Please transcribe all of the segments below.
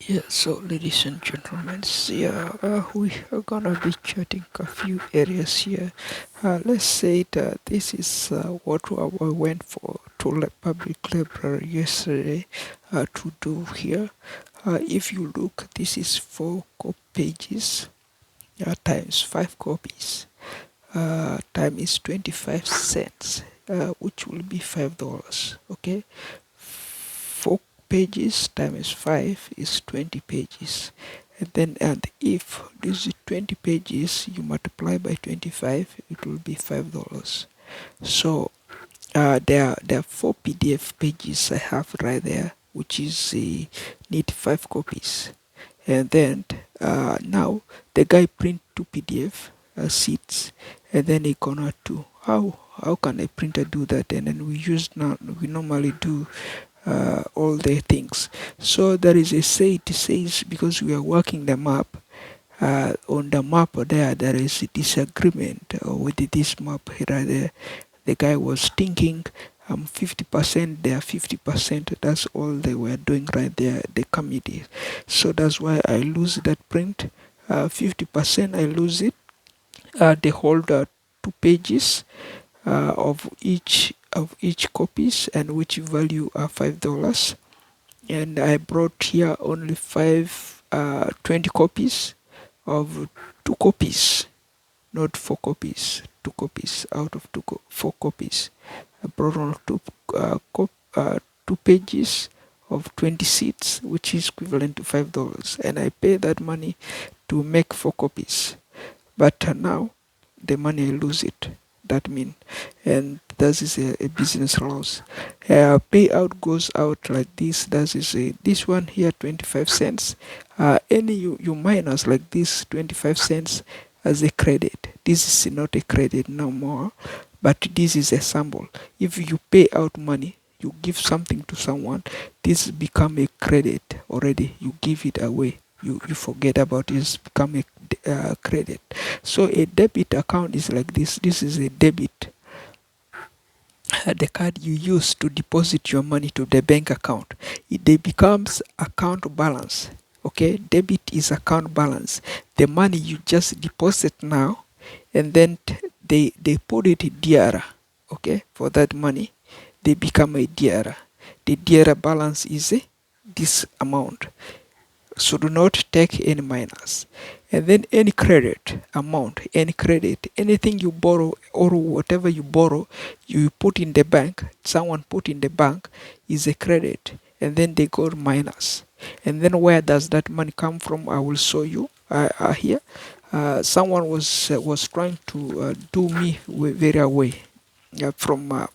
Yeah, so ladies and gentlemen, we are gonna be chatting a few areas here. Let's say that this is what I went for to public library yesterday to do here. If you look, this is four pages times five copies. Time is 25 cents, which will be $5. Okay, 4 pages times 5 is 20 pages, and if this is 20 pages you multiply by 25, it will be $5. So there are 4 PDF pages I have right there, which is need 5 copies. And then now the guy print 2 PDF sheets, and then he gonna do how can a printer do that? And then we normally do all the things. So there is a say, it says, because we are working the map, on the map there is a disagreement with this map right there. The guy was thinking 50%, they are 50%. That's all they were doing right there, the committee. So that's why I lose that print. 50% I lose it. They hold 2 pages of each copies, and which value are $5. And I brought here only 20 copies of 2 copies, not 4 copies. 2 copies out of 4 copies. I brought on 2 pages of 20 seats, which is equivalent to $5, and I pay that money to make 4 copies. But now the money I lose it. That mean, and that is a business loss. Payout goes out like this. That is this one here 25 cents. Any you minus like this 25 cents as a credit. This is not a credit no more, but this is a sample. If you pay out money, you give something to someone, this become a credit already. You give it away. You forget about it, it's become a credit. So a debit account is like this. This is a debit, the card you use to deposit your money to the bank account. It becomes account balance. Okay, debit is account balance, the money you just deposit now, and then they put it in DRA. Okay, for that money they become a DRA. The DRA balance is this amount, so do not take any minus. And then any credit amount, any credit, anything you borrow or whatever you borrow, you put in the bank, someone put in the bank, is a credit, and then they go minus. And then where does that money come from? I will show you here. Someone was trying to do me very away from my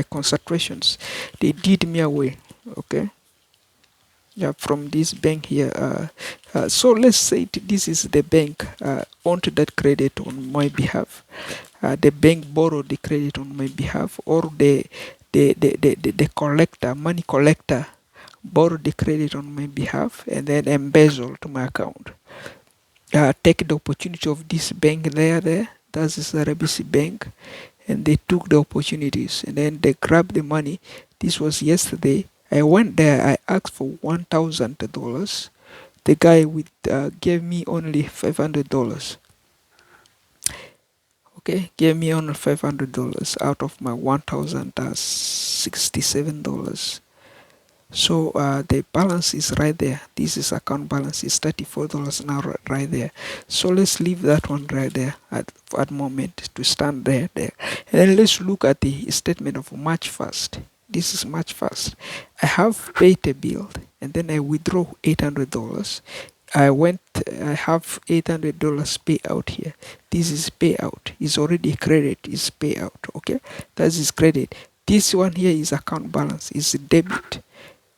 concentrations. They did me away. Okay, yeah, from this bank here. So let's say this is the bank owned that credit on my behalf. The bank borrowed the credit on my behalf, or the collector, money collector, borrowed the credit on my behalf and then embezzled my account. Take the opportunity of this bank there. That is RBC bank, and they took the opportunities and then they grabbed the money. This was yesterday. I went there, I asked for $1,000. The guy gave me only $500. Okay, gave me only $500 out of my $1,067. So the balance is right there. This is account balance is $34 now right there. So let's leave that one right there at moment to stand there. And then let's look at the statement of March 1st. This is March 1st. I have paid a bill and then I withdraw $800. I have $800 payout here. This is payout. It's already credit, is payout. Okay, that is credit. This one here is account balance, is debit.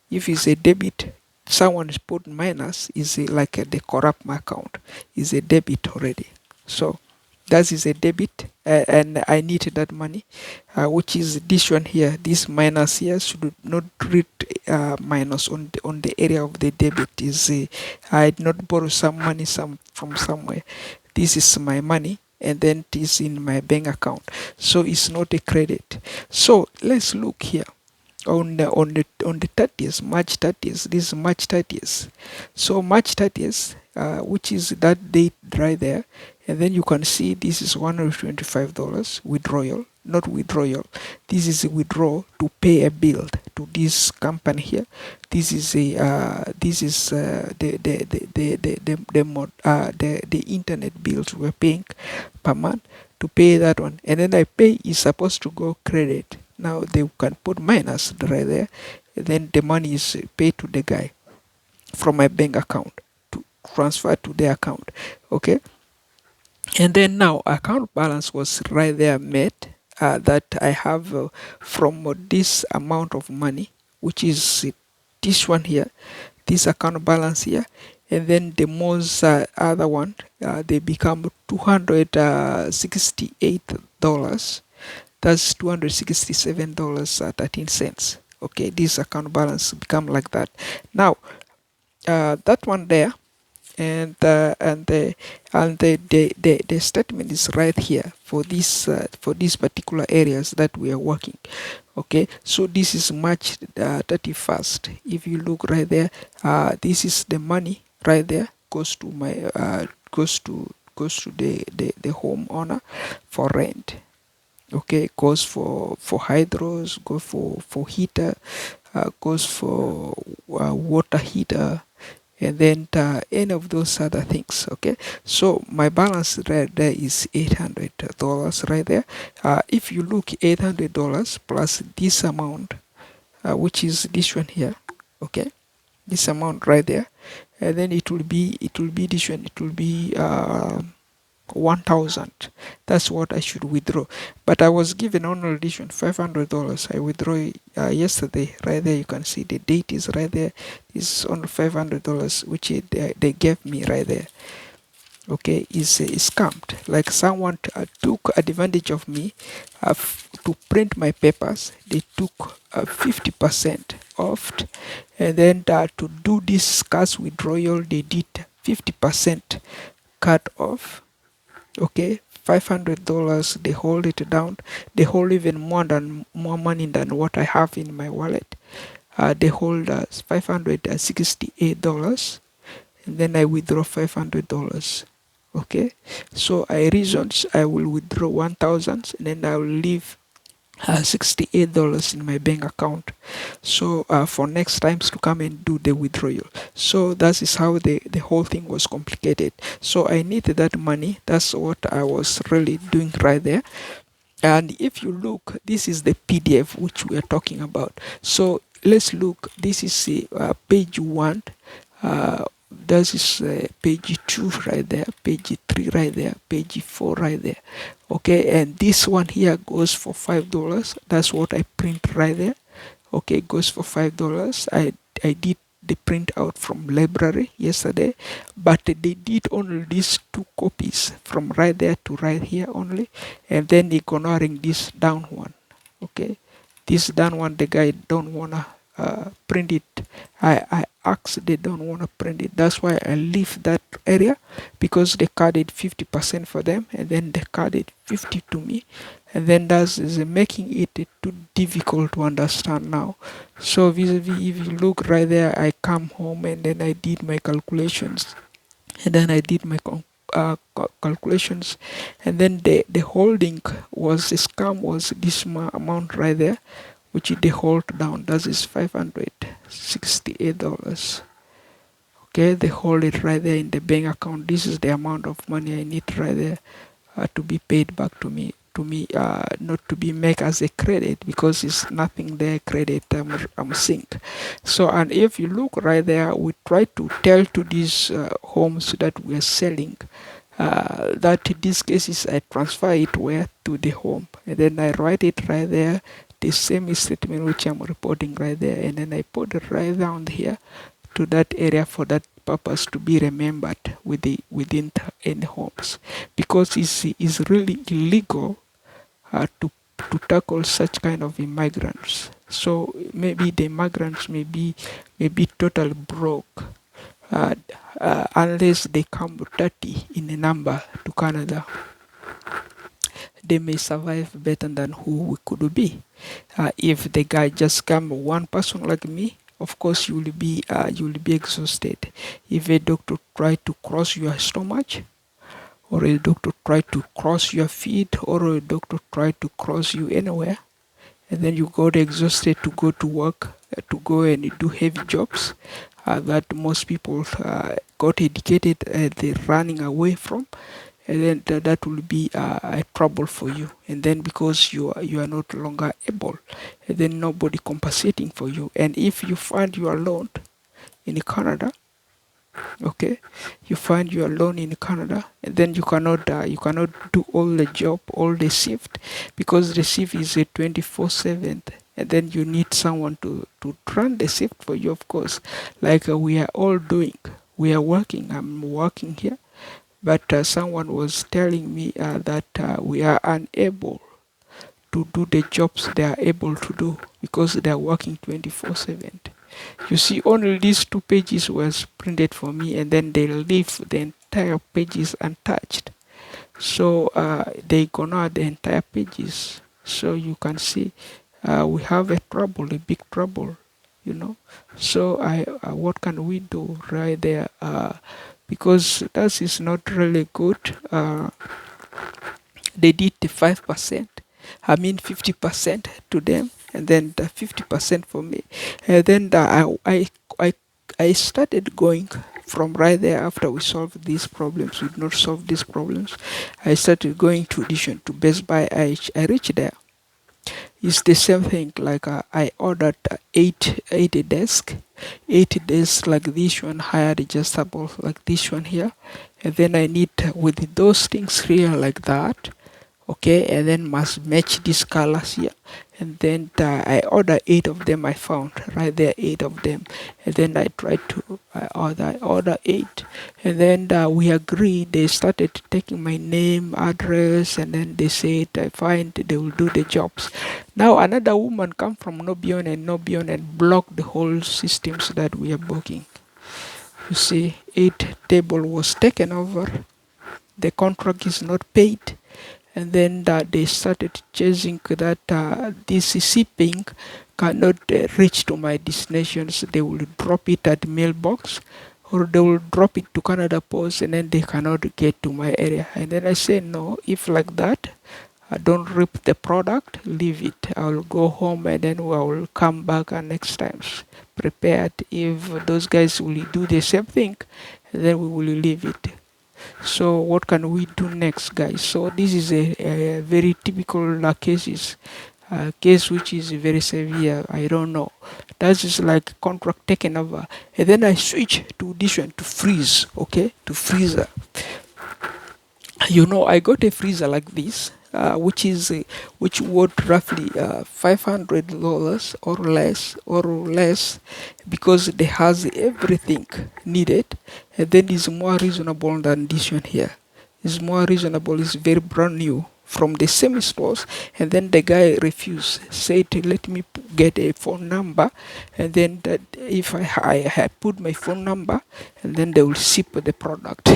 If it's a debit, someone is put minus, is like the corrupt account, is a debit already. So that is a debit, and I need that money, which is this one here. This minus here should not read minus on the area of the debit. Is I did not borrow some money from somewhere. This is my money, and then it is in my bank account, so it's not a credit. So let's look here. on the 30th, March 30th. This is March 30th. So March 30th, which is that date right there, and then you can see this is $125 withdrawal, not withdrawal. This is a withdrawal to pay a bill to this company here. This is a the internet bills we're paying per month to pay that one, and then I pay is supposed to go credit. Now they can put minus right there, and then the money is paid to the guy from my bank account to transfer to their account. Okay, and then now account balance was right there met, that I have from this amount of money, which is this one here, this account balance here, and then the most other one, they become $268. That's $267.13. Okay, this account balance become like that. Now that one there, and the statement is right here for these particular areas that we are working. Okay, so this is March 31st. If you look right there, this is the money right there goes to my goes to the homeowner for rent. Okay, goes for hydros, go for heater, goes for water heater, and then any of those other things. Okay, so my balance right there is $800 right there. If you look, $800 plus this amount, which is this one here. Okay, this amount right there, and then it will be this one, it will be 1,000. That's what I should withdraw, but I was given only this one, $500. I withdraw yesterday. Right there you can see the date is right there. It's only $500, which they gave me right there. Okay, is scammed, like someone took advantage of me to print my papers. They took 50% off, and then to do this cash withdrawal they did 50% cut off. Okay, $500, they hold it down. They hold even more money than what I have in my wallet. They hold $568, and then I withdraw $500. Okay, so I reasons I will withdraw 1,000, and then I will leave $68 in my bank account, so for next times to come and do the withdrawal. So that is how the whole thing was complicated. So I needed that money. That's what I was really doing right there. And if you look, this is the PDF which we are talking about. So let's look. This is page 1. This is page 2 right there, page 3 right there, page 4 right there. Okay, and this one here goes for $5. That's what I print right there. Okay, goes for $5. I did the print out from library yesterday, but they did only these 2 copies from right there to right here only, and then ignoring this down one. Okay, this down one, the guy don't wanna print it. I asked, they don't want to print it. That's why I leave that area, because they carded 50% for them, and then they carded 50 to me, and then that is making it too difficult to understand now. So vis-a-vis, if you look right there, I come home and then I did my calculations, and then I did my calculations, and then the holding was, the scam was this amount right there, which they hold down. That is $568. Okay, they hold it right there in the bank account. This is the amount of money I need right there to be paid back to me, not to be make as a credit, because it's nothing there credit. I'm sink. So, and if you look right there, we try to tell to these homes that we are selling, that in these cases I transfer it where to the home, and then I write it right there, the same statement which I'm reporting right there, and then I put it right down here to that area for that purpose to be remembered within any homes, because it's really illegal to tackle such kind of immigrants. So maybe the immigrants may be totally broke, unless they come 30 in a number to Canada. they may survive better than who we could be. If the guy just come one person like me, of course you will be exhausted. If a doctor try to cross your stomach, or a doctor try to cross your feet, or a doctor try to cross you anywhere, and then you got exhausted to go to work, to go and do heavy jobs that most people got educated they're running away from, and then that will be a trouble for you. And then because you are not longer able, and then nobody compensating for you. And if you find you are alone in Canada, okay, you find you are alone in Canada, and then you cannot do all the job, all the shift, because the shift is a 24/7, and then you need someone to run the shift for you, of course, like we are all doing. We are working. I'm working here, but someone was telling me that we are unable to do the jobs they are able to do because they are working 24/7. You see, only these 2 pages was printed for me, and then they leave the entire pages untouched. So they gonna the entire pages. So you can see we have a trouble, a big trouble, you know. So what can we do right there? Because that is not really good. They did the 5%. I mean 50% to them, and then the 50% for me. And then I started going from right there after we solved these problems. We did not solve these problems. I started going to audition to Best Buy. I reached there. It's the same thing. Like I ordered eight desk, 8 desks like this one, higher adjustable like this one here, and then I need with those things here like that, okay, and then must match these colors here, and then I order 8 of them. I found right there 8 of them, and then I tried to I order 8, and then we agreed. They started taking my name, address, and then they said I find they will do the jobs. Now another woman come from Nobion and block the whole systems that we are booking. You see, 8 table was taken over. The contract is not paid, and then they started chasing that this shipping cannot reach to my destinations. They will drop it at mailbox, or they will drop it to Canada Post, and then they cannot get to my area. And then I say no, if like that, don't rip the product, leave it. I will go home, and then I will come back next times prepared. If those guys will do the same thing, then we will leave it. So what can we do next, guys? So this is a very typical case which is very severe. I don't know. That is like contract taken over, and then I switch to audition to freeze. Okay, to freezer. You know, I got a freezer like this, which worth roughly $500 or less, because it has everything needed, and then it's more reasonable than this one here. It's more reasonable. It's very brand new from the same stores, and then the guy refused, said let me get a phone number, and then that if I put my phone number, and then they will ship the product.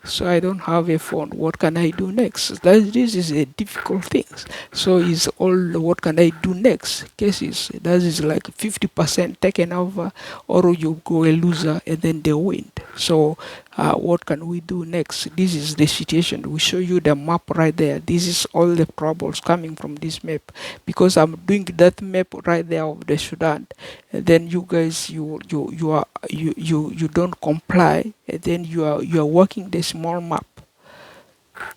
So I don't have a phone. What can I do next? This is a difficult thing. So is all what can I do next cases. That is like 50% taken over, or you go a loser and then they win. So what can we do next? This is the situation. We show you the map right there. This is all the problems coming from this map, because I'm doing that map right there of the Sudan, and then you guys you don't comply, and then you are working the small map.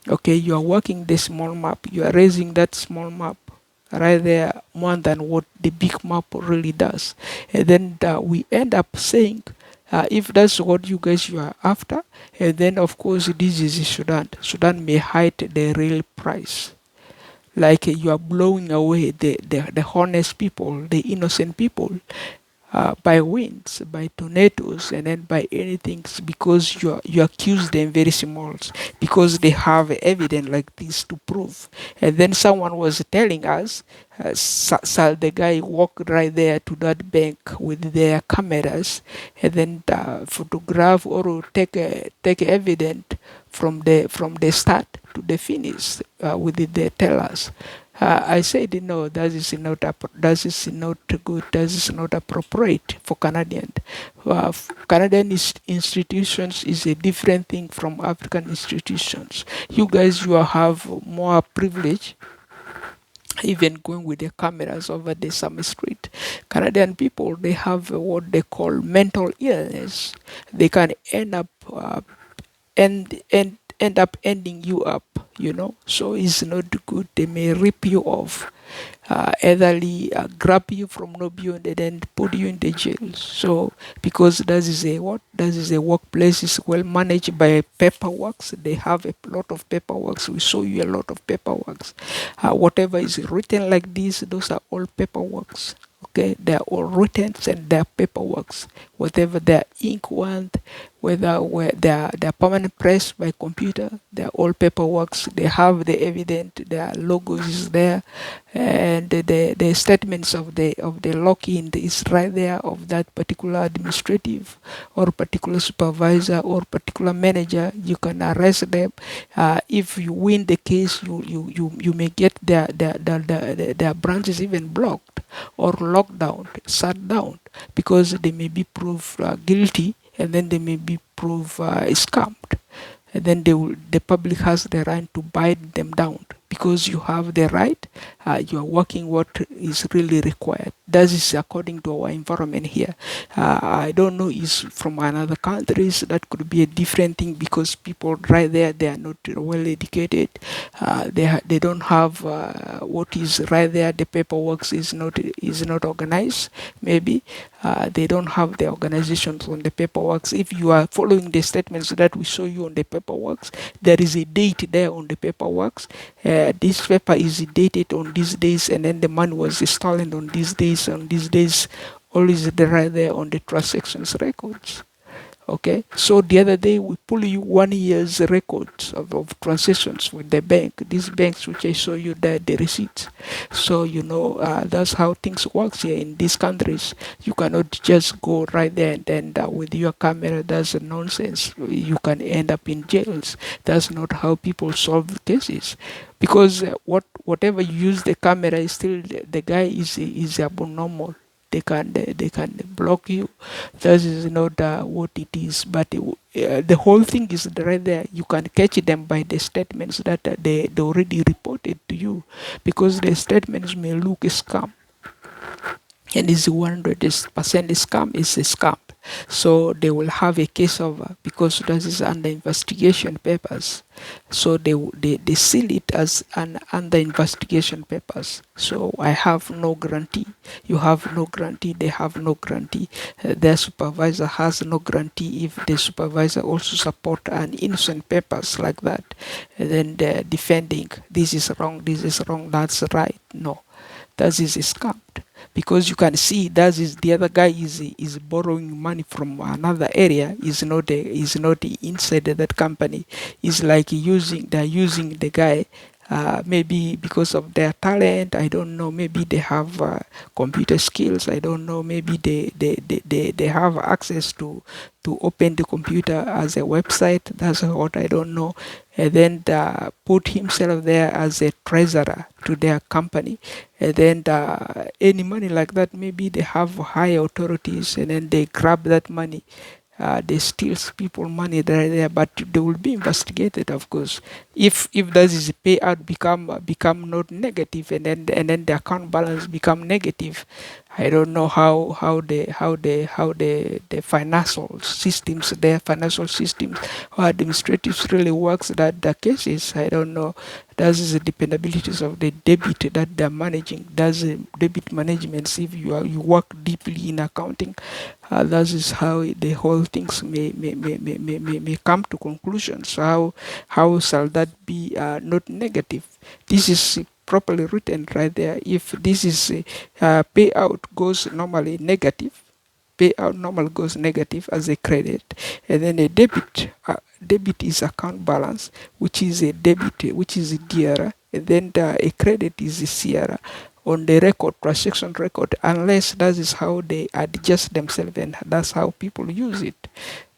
Okay, you are working the small map. You are raising that small map right there more than what the big map really does, and then we end up saying, if that's what you guys you are after, and then of course this is Sudan. Sudan may hide the real price. Like you are blowing away the honest people, the innocent people, by winds, by tornadoes, and then by anything, because you accuse them very small, because they have evidence like this to prove. And then someone was telling us, shall the guy walk right there to that bank with their cameras, and then photograph or take evidence from the start to the finish with the tellers. I said, no, that is not good. That is not appropriate for Canadian. Canadian institutions is a different thing from African institutions. You guys, you have more privilege, even going with the cameras over the summer street. Canadian people, they have what they call mental illness. They can end up ending you up, so it's not good. They may rip you off, eitherly grab you from no beyond and then put you in the jail. So because that is a workplace is well managed by paperworks. They have a lot of paperworks. We show you a lot of paperworks. Whatever is written like this, those are all paperworks. Okay, they're all written and they're paperworks. Whatever their ink want, where they're permanent press by computer, they're all paperworks. They have the evidence, their logos is there, and the statements of the lock-in is right there of that particular administrative or particular supervisor or particular manager. You can arrest them. If you win the case, you may get their branches even blocked or locked down, shut down, because they may be proved guilty, and then they may be proved scammed, and then the public has the right to bite them down because you have the right. You are working what is really required. That is according to our environment here. I don't know, is from another countries that could be a different thing, because people right there, they are not well educated. They don't have what is right there. The paperwork is not organized. Maybe they don't have the organizations on the paperwork. If you are following the statements that we show you on the paperwork, there is a date there on the paperwork. This paper is dated on these days, and then the money was stolen on these days. On these days, all is right there on the transactions records. Okay, so the other day we pull you 1 year's records of transactions with the bank. These banks which I show you there, the receipts. So that's how things works here in these countries. You cannot just go right there and then with your camera. That's nonsense. You can end up in jails. That's not how people solve cases. Because whatever you use the camera is still the guy is abnormal. They can block you. That is not what it is. But the whole thing is right there. You can catch them by the statements that they already reported to you, because the statements may look a scam, and is 100% scam is a scam. So they will have a case over, because that is under investigation papers. So they seal it as an under investigation papers. So I have no guarantee. You have no guarantee. They have no guarantee. Their supervisor has no guarantee. If the supervisor also support an innocent papers like that, then they're defending, this is wrong, that's right. No, that is a scam. Because you can see that is the other guy is borrowing money from another area. Is not inside that company. Is like they're using the guy. Maybe because of their talent, I don't know. Maybe they have computer skills. I don't know. Maybe they have access to open the computer as a website. That's what I don't know. And then put himself there as a treasurer to their company. And then any money like that, maybe they have high authorities, and then they grab that money. They steal people money there, but they will be investigated, of course. If that is payout become not negative, and then the account balance become negative, I don't know how the financial systems, their financial systems or administratives really works that the cases. I don't know. That is the dependabilities of the debit that they're managing. That's debit management. If you work deeply in accounting, that is how the whole things may come to conclusions. How shall that be not negative? This is properly written right there. If this is payout goes normally negative, payout normally goes negative as a credit, and then a debit is account balance, which is a debit, which is a DR, and then a credit is a Sierra on the record, transaction record, unless that is how they adjust themselves, and that's how people use it.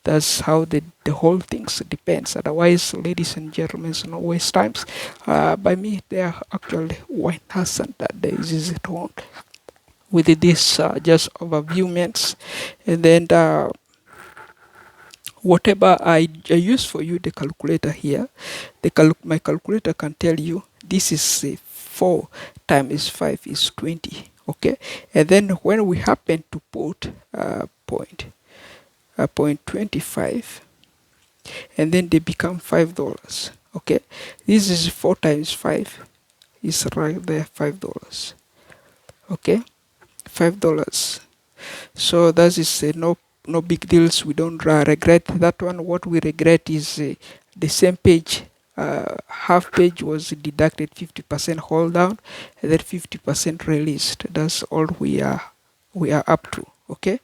That's how the whole things depends. Otherwise, ladies and gentlemen, no waste times. By me, they are actually 1,000 days is it on with this just overview means, and then whatever I use for you the calculator here, my calculator can tell you this is 4 times 5 is 20. Okay, and then when we happen to put point 25, and then they become $5. Okay, this is 4 times 5 is right there, $5. Okay, $5. So that is no big deals. We don't regret that one. What we regret is the same page. Half page was deducted 50% hold down, and then 50% released. That's all we are up to. Okay.